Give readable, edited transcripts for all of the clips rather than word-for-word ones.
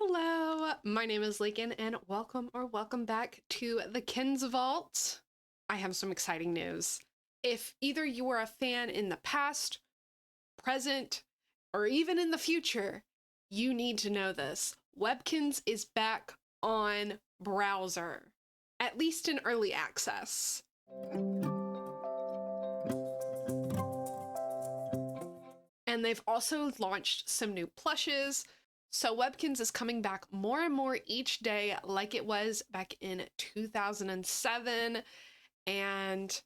Hello, my name is Lacon and welcome back to the Kinz Vault. I have some exciting news. If either you were a fan in the past, present, or even in the future, you need to know this. Webkinz is back on Broswer, at least in early access. And they've also launched some new plushes. So Webkinz is coming back more and more each day like it was back in 2007. And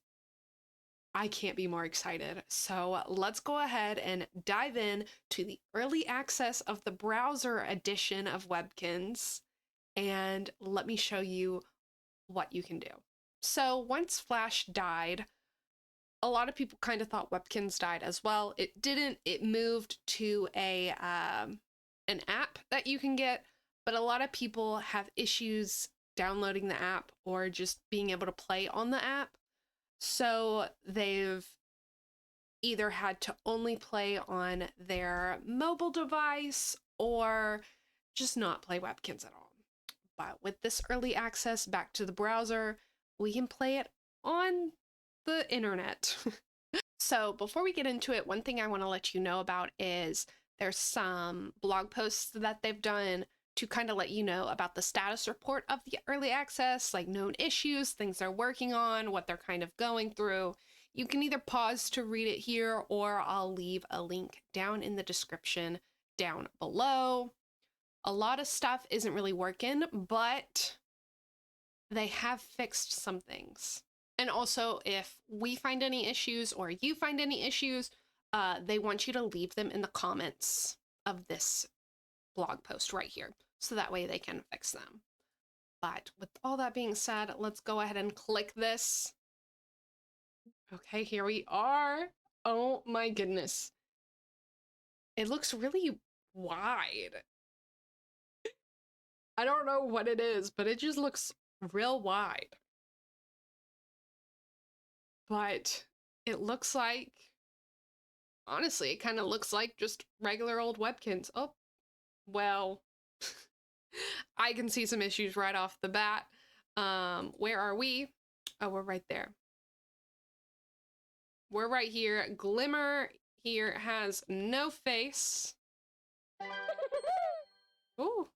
I can't be more excited. So let's go ahead and dive in to the early access of the Broswer edition of Webkinz. And let me show you what you can do. So once Flash died, a lot of people kind of thought Webkinz died as well. It didn't. It moved to an app that you can get, but a lot of people have issues downloading the app or just being able to play on the app. So they've either had to only play on their mobile device or just not play Webkinz at all. But with this early access back to the Broswer, we can play it on the internet. So before we get into it, one thing I want to let you know about is there's some blog posts that they've done to kind of let you know about the status report of the early access, like known issues, things they're working on, what they're kind of going through. You can either pause to read it here, or I'll leave a link down in the description down below. A lot of stuff isn't really working, but they have fixed some things. And also, if we find any issues or you find any issues, they want you to leave them in the comments of this blog post right here, so that way they can fix them. But with all that being said, let's go ahead and click this. Okay, here we are. Oh my goodness. It looks really wide. I don't know what it is, but it just looks real wide. But it looks like, honestly, it kind of looks like just regular old Webkinz. Oh, well, I can see some issues right off the bat. Where are we? Oh, we're right there. We're right here. Glimmer here has no face. Ooh,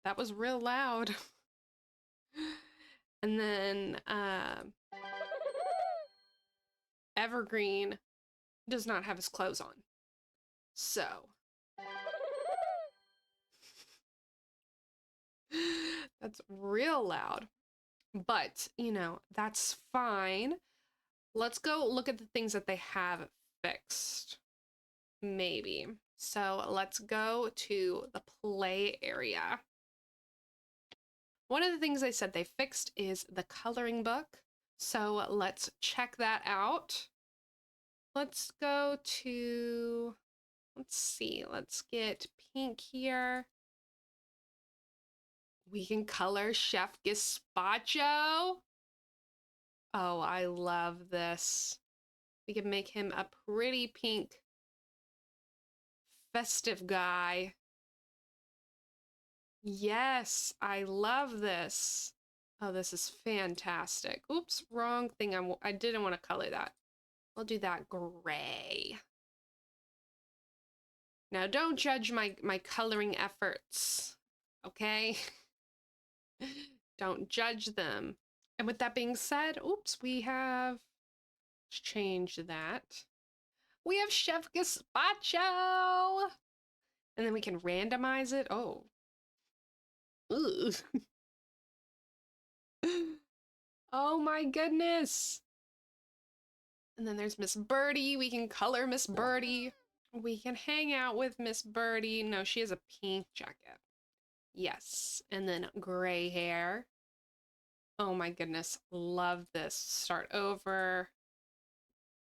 that was real loud. And then Evergreen does not have his clothes on. So that's real loud. But, you know, that's fine. Let's go look at the things that they have fixed. Maybe. So let's go to the play area. One of the things they said they fixed is the coloring book. So let's check that out. Let's go to, let's see, let's get pink here. We can color Chef Gazpacho. Oh, I love this. We can make him a pretty pink, festive guy. Yes, I love this. Oh, this is fantastic. Oops, wrong thing. I didn't want to color that. I'll do that gray. Now, don't judge my coloring efforts, okay? Don't judge them. And with that being said, oops, we have, let's change that. We have Chef Gazpacho! And then we can randomize it. Oh. Ooh. Oh my goodness. And then there's Miss Birdie. We can color Miss Birdie. We can hang out with Miss Birdie. No, she has a pink jacket. Yes. And then gray hair. Oh my goodness. Love this. Start over.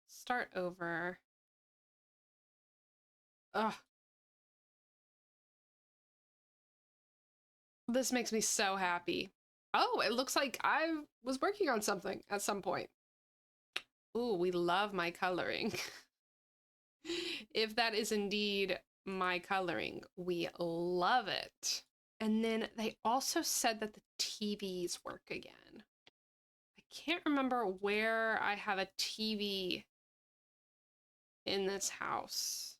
Start over. Ugh. This makes me so happy. Oh, it looks like I was working on something at some point. Ooh, we love my coloring. If that is indeed my coloring. We love it. And then they also said that the TVs work again. I can't remember where I have a TV in this house.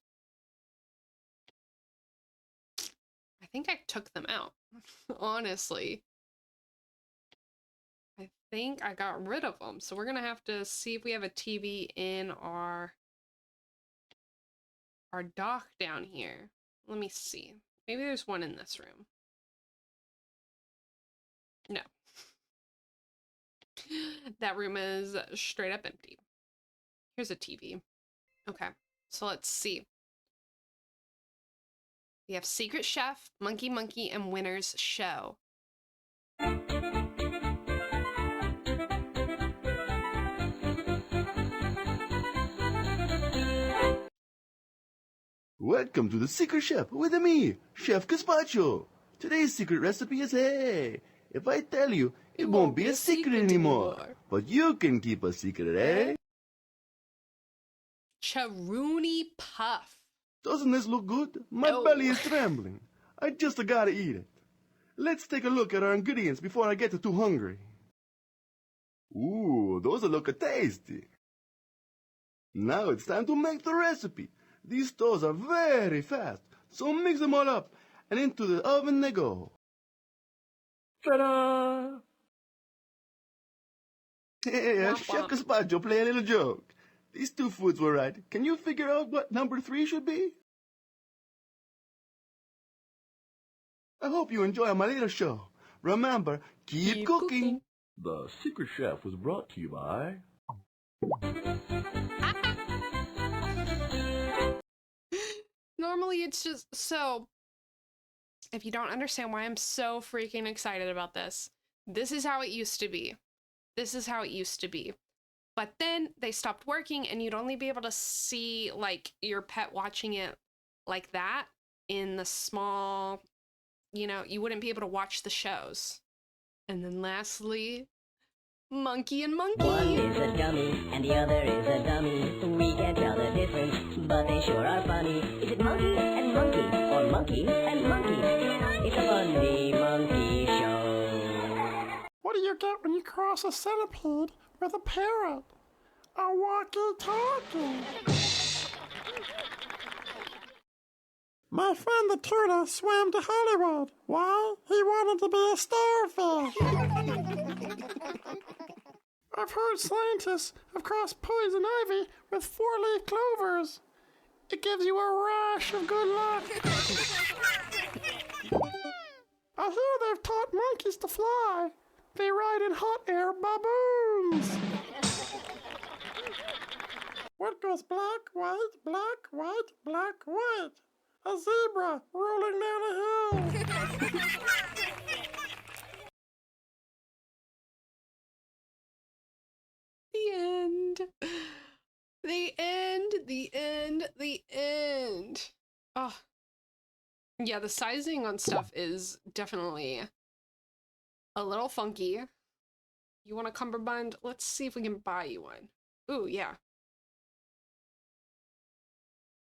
I think I took them out, honestly. I think I got rid of them. So we're gonna have to see if we have a TV in our dock down here. Let me see. Maybe there's one in this room. No. That room is straight up empty. Here's a TV. Okay, so let's see. We have Secret Chef, Monkey Monkey, and Winner's Show. Welcome to the Secret Chef with me, Chef Gazpacho. Today's secret recipe is hey. If I tell you, it won't be a secret anymore. But you can keep a secret, eh? Charuni Puff. Doesn't this look good? My belly is trembling. I just gotta eat it. Let's take a look at our ingredients before I get too hungry. Ooh, those look tasty. Now it's time to make the recipe. These doughs are very fast, so mix them all up, and into the oven they go. Ta-da! Hey, Chef Gazpacho, play a little joke. These two foods were right. Can you figure out what number 3 should be? I hope you enjoy my little show. Remember, keep cooking. The Secret Chef was brought to you by... Normally it's just so, if you don't understand why I'm so freaking excited about this, this is how it used to be. This is how it used to be. But then they stopped working and you'd only be able to see like your pet watching it like that in the small, you know, you wouldn't be able to watch the shows. And then lastly, Monkey and Monkey. One is a dummy and the other is a dummy. We can't tell the difference, but they sure are funny. Is it Monkey and Monkey or Monkey and Monkey? It's a funny monkey show. What do you get when you cross a centipede with a parrot? A walkie-talkie. My friend the tuna swam to Hollywood. Why? He wanted to be a starfish. I've heard scientists have crossed poison ivy with 4-leaf clovers. It gives you a rash of good luck. I hear they've taught monkeys to fly. They ride in hot air baboons. What goes black, white, black, white, black, white? A zebra rolling down a hill. The end. The end, the end, the end. Oh. Yeah, the sizing on stuff is definitely a little funky. You want a cummerbund? Let's see if we can buy you one. Ooh, yeah.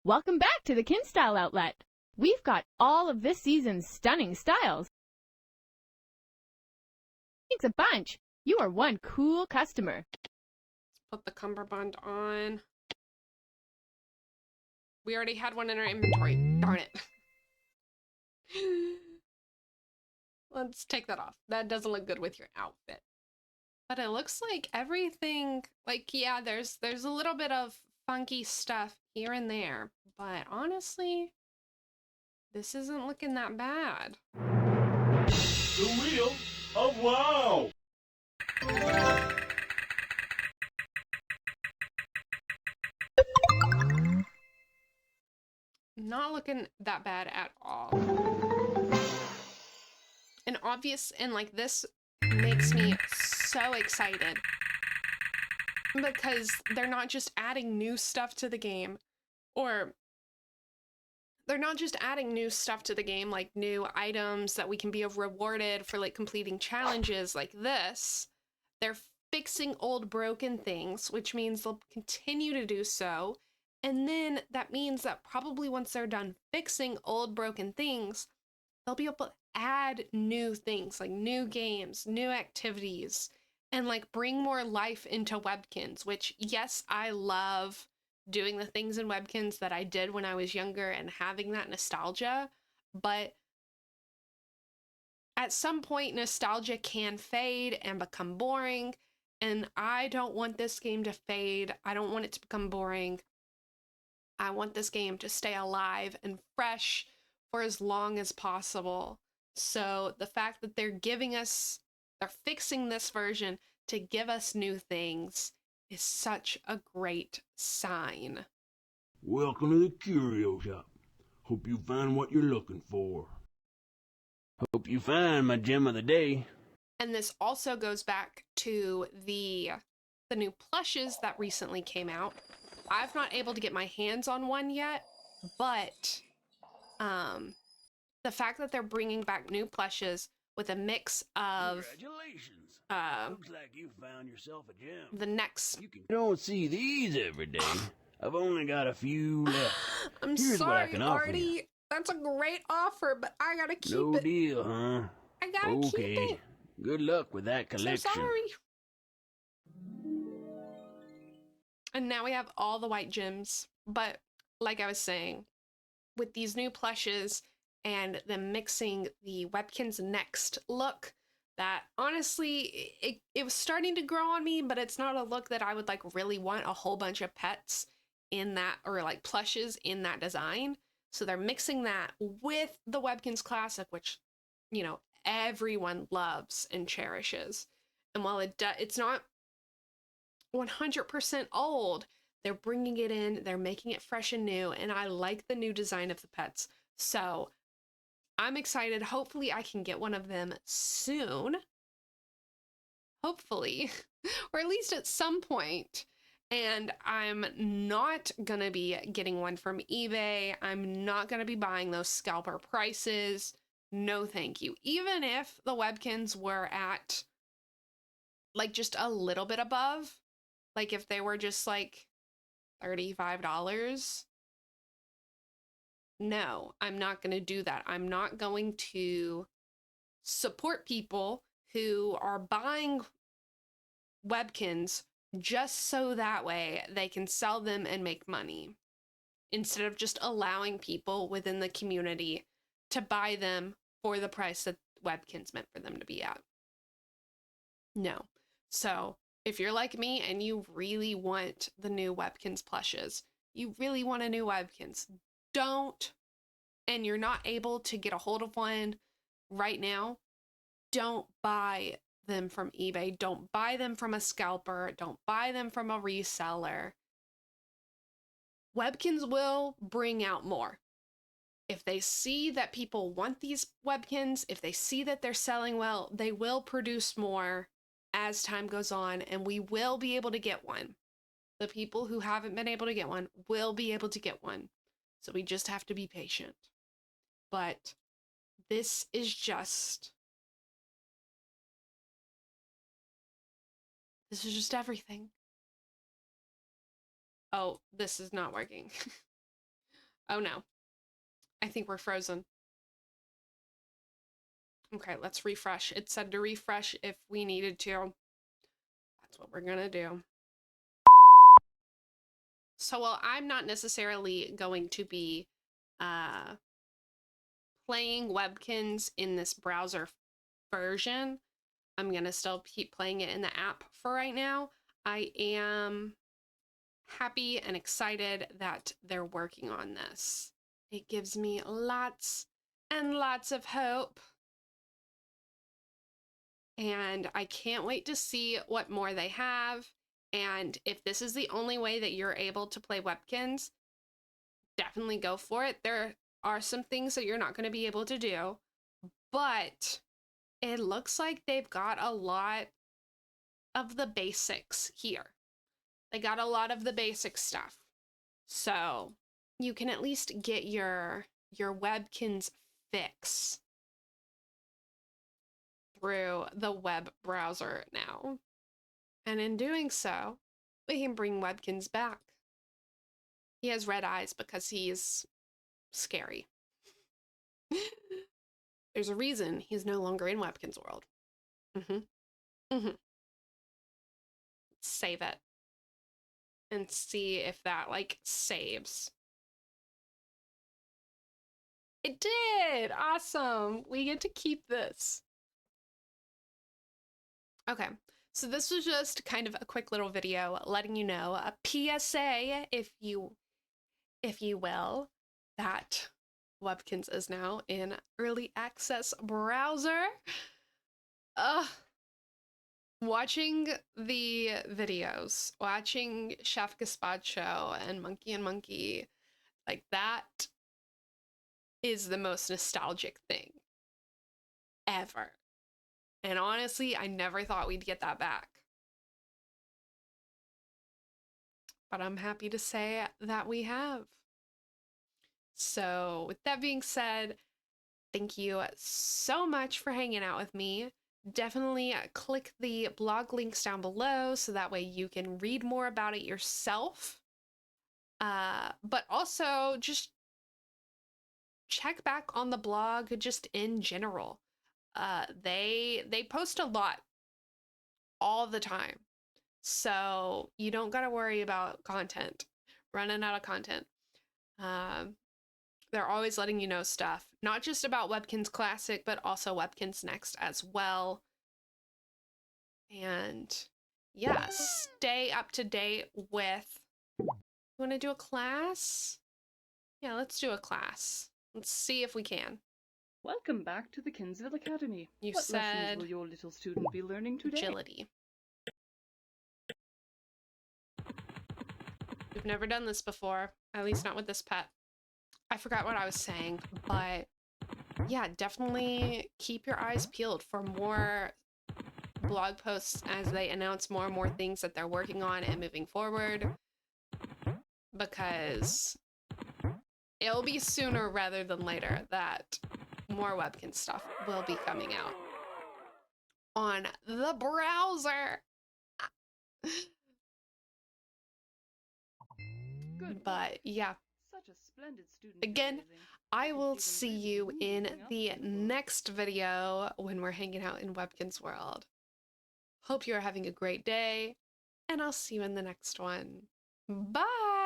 Welcome back to the KinStyle outlet. We've got all of this season's stunning styles. Thanks a bunch. You are one cool customer. Let's put the cummerbund on. We already had one in our inventory. Darn it. Let's take that off. That doesn't look good with your outfit. But it looks like everything, like, yeah, there's a little bit of funky stuff here and there, but honestly, this isn't looking that bad. The wheel of wow! Not looking that bad at all. And obvious, and like this makes me so excited because they're not just adding new stuff to the game, or they're not just adding new stuff to the game, like new items that we can be rewarded for like completing challenges like this. They're fixing old broken things, which means they'll continue to do so. And then that means that probably once they're done fixing old broken things, they'll be able to add new things, like new games, new activities, and like bring more life into Webkinz, which, yes, I love doing the things in Webkinz that I did when I was younger and having that nostalgia, but at some point nostalgia can fade and become boring, and I don't want this game to fade. I don't want it to become boring. I want this game to stay alive and fresh for as long as possible. So the fact that they're fixing this version to give us new things is such a great sign. Welcome to the Curio Shop. Hope you find what you're looking for. Hope you find my gem of the day. And this also goes back to the new plushes that recently came out. I've not able to get my hands on one yet, but the fact that they're bringing back new plushes with a mix of Congratulations. Looks like you found yourself a gem. the next. You don't see these every day. I've only got a few left. I'm Here's what I sorry, can offer you. Artie. That's a great offer, but I gotta keep No it. deal, huh? I gotta keep Okay. it. Good luck with that So collection. sorry. And now we have all the white gems. But like I was saying, with these new plushes and them mixing the Webkinz Next look, that honestly, it was starting to grow on me, but it's not a look that I would like really want a whole bunch of pets in that, or like plushes in that design. So they're mixing that with the Webkinz Classic, which, you know, everyone loves and cherishes. And while it's not 100% old, they're bringing it in, they're making it fresh and new, and I like the new design of the pets. So I'm excited. Hopefully I can get one of them soon. Hopefully, or at least at some point. And I'm not gonna be getting one from eBay. I'm not gonna be buying those scalper prices. No, thank you. Even if the Webkinz were at like just a little bit above, like if they were just like $35, no, I'm not going to do that. I'm not going to support people who are buying Webkinz just so that way they can sell them and make money, instead of just allowing people within the community to buy them for the price that Webkinz meant for them to be at. No. So if you're like me and you really want the new Webkinz plushes, you really want a new Webkinz, and you're not able to get a hold of one right now, don't buy them from eBay. Don't buy them from a scalper. Don't buy them from a reseller. Webkinz will bring out more. If they see that people want these Webkinz, if they see that they're selling well, they will produce more as time goes on, and we will be able to get one. The people who haven't been able to get one will be able to get one. So we just have to be patient. But this is just everything. Oh, this is not working. Oh no. I think we're frozen. Okay, let's refresh. It said to refresh if we needed to. That's what we're gonna do. So while I'm not necessarily going to be playing Webkinz in this browser version, I'm gonna still keep playing it in the app for right now. I am happy and excited that they're working on this. It gives me lots and lots of hope. And I can't wait to see what more they have. And if this is the only way that you're able to play Webkinz, definitely go for it. There are some things that you're not going to be able to do, but it looks like they've got a lot of the basics here. They got a lot of the basic stuff. So you can at least get your Webkinz fix through the web browser now. And in doing so, we can bring Webkinz back. He has red eyes because he's scary. There's a reason he's no longer in Webkinz world. Save it. And see if that, like, saves. It did! Awesome! We get to keep this. Okay, so this was just kind of a quick little video letting you know, a PSA, if you will, that Webkinz is now in early access browser. Watching the videos, watching Chef Gazpacho and Monkey, like, that is the most nostalgic thing ever. And honestly, I never thought we'd get that back. But I'm happy to say that we have. So with that being said, thank you so much for hanging out with me. Definitely click the blog links down below so that way you can read more about it yourself. But also just check back on the blog just in general. They post a lot all the time. So you don't gotta worry about running out of content. They're always letting you know stuff, not just about Webkinz Classic, but also Webkinz Next as well. And yeah, stay up to date with, you want to do a class? Yeah, let's do a class. Let's see if we can. Welcome back to the Kinsville Academy. You what said lessons will your little student be learning today? Agility. We've never done this before, at least not with this pet. I forgot what I was saying, but yeah, definitely keep your eyes peeled for more blog posts as they announce more and more things that they're working on and moving forward, because it'll be sooner rather than later that more Webkinz stuff will be coming out on the browser. Good. But yeah, Such a splendid student. again, I will see you in the next. next video when we're hanging out in Webkinz world. Hope you're having a great day, and I'll see you in the next one. Bye!